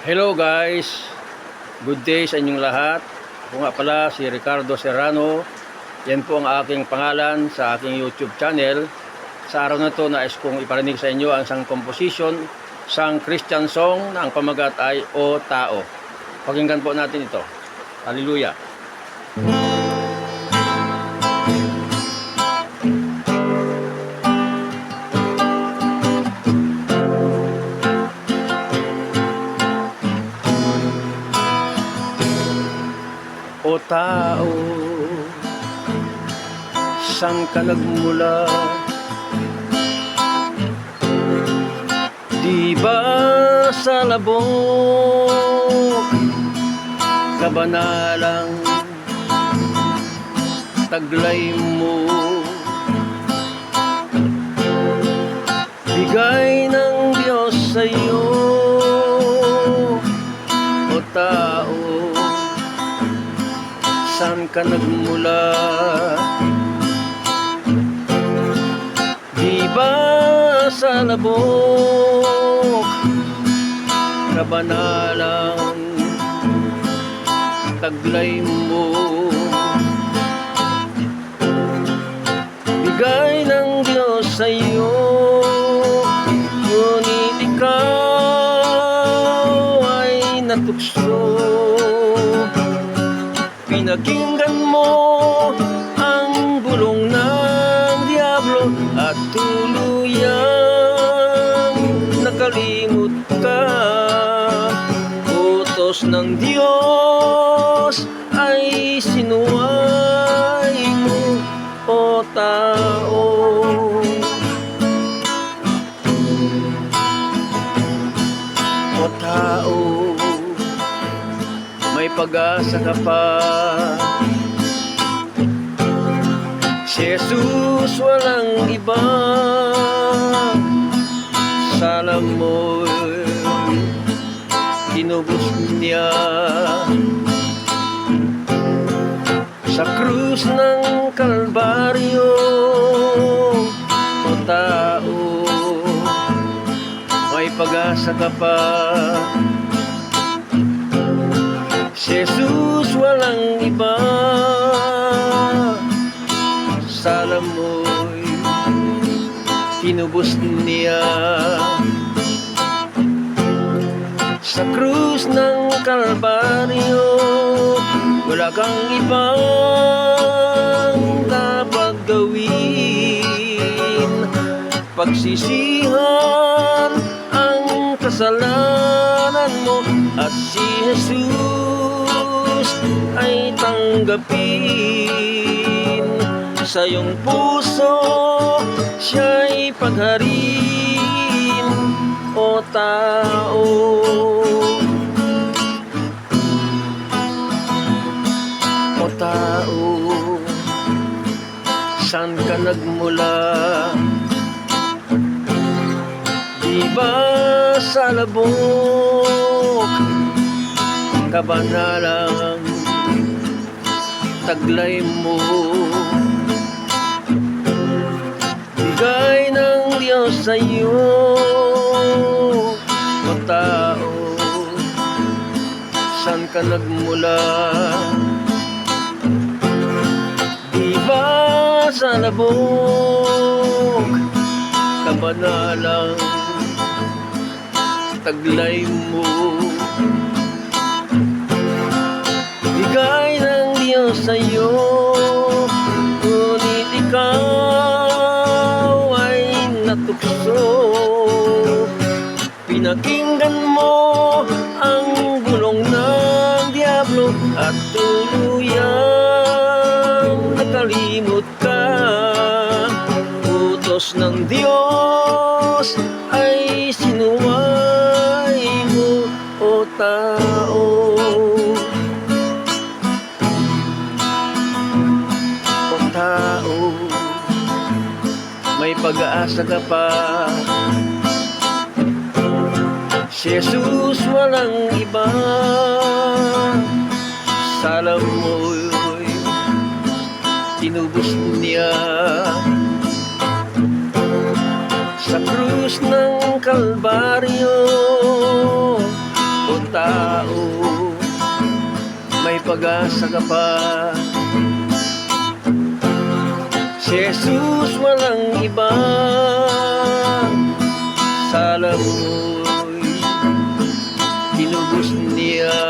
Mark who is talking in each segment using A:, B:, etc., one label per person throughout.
A: Hello guys, good day sa inyong lahat. Ako nga pala si Ricardo Serrano. Yan po ang aking pangalan sa aking YouTube channel. Sa araw na ito, nais kong iparinig sa inyo ang isang composition, isang Christian song na ang pamagat ay O Tao. Pakinggan po natin ito. Hallelujah. O tao, saan ka nagmula? Di ba sa labok kabanalang taglay mo? Bigay ng Diyos sa'yo, o tao, saan ka nagmula? Di ba sa labok kabanalang taglay mo? Bigay ng Diyos sa'yo, ngunit ikaw ay natukso. Pinakinggan mo ang bulong ng diablo at tuluyang nakalimot ka. Utos ng Diyos ay sinuway mo, o tao. O tao, may pag-asa ka pa. Si Jesus walang iba. Sa lamoy tinubos niya sa krus ng Kalbaryo. O tao, may pag-asa ka pa. Si Jesus walang iba. Sa lamoy tinubos niya sa krus ng Kalbaryo. Wala kang ibang dapat gawin, pagsisihan ang kasalanan mo, at si Jesus ay tanggapin sa iyong puso, siya'y pagharin, o tao. O tao, saan ka nagmula? Di ba sa labok kabanalang taglay mo? Bigay ng Diyos sa'yo, o tao, saan ka nagmula? Di ba sa labok kabanalang taglay mo? Bigay ng Diyos sa'yo, ngunit ikaw ay natukso. Pinakinggan mo ang bulong ng diablo at tuluyang nakalimot ka. Utos ng Diyos ay sinuway mo, o tao. O tao, may pag-asa ka pa. Si Jesus walang iba. Sa lamoy tinubos niya sa krus ng Kalbaryo. O pag-asa ka pa. Si Jesus walang iba, sa lamoy tinubos niya.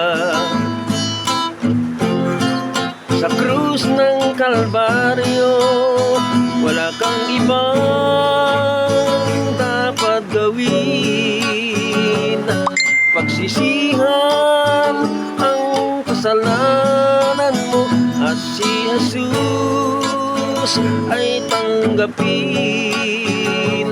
A: Sa krus ng Kalbaryo, wala kang ibang dapat gawin. Pagsisihan ang kasalanan mo, at si Jesus ay tanggapin.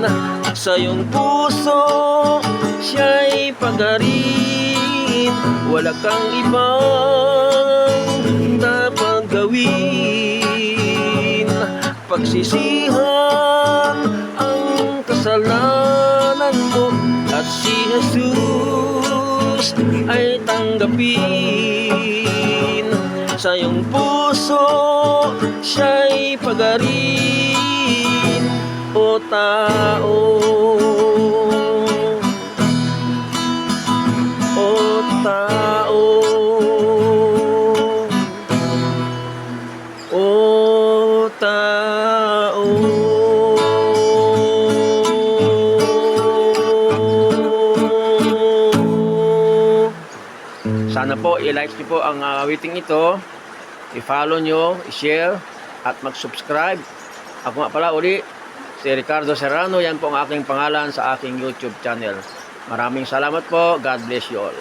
A: Sa iyong puso siya'y pagarin, wala kang ibang dapat gawin. Pagsisihan ang kasalanan mo, at si Jesus ay tanggapin. Sa iyong puso siya'y pagarin, o tao. O tao, o tao. Sana po i-like niyo po ang awiting ito, i-follow nyo, i-share, at mag-subscribe. Ako nga pala uli, si Ricardo Serrano. Yan po ang aking pangalan sa aking YouTube channel. Maraming salamat po. God bless you all.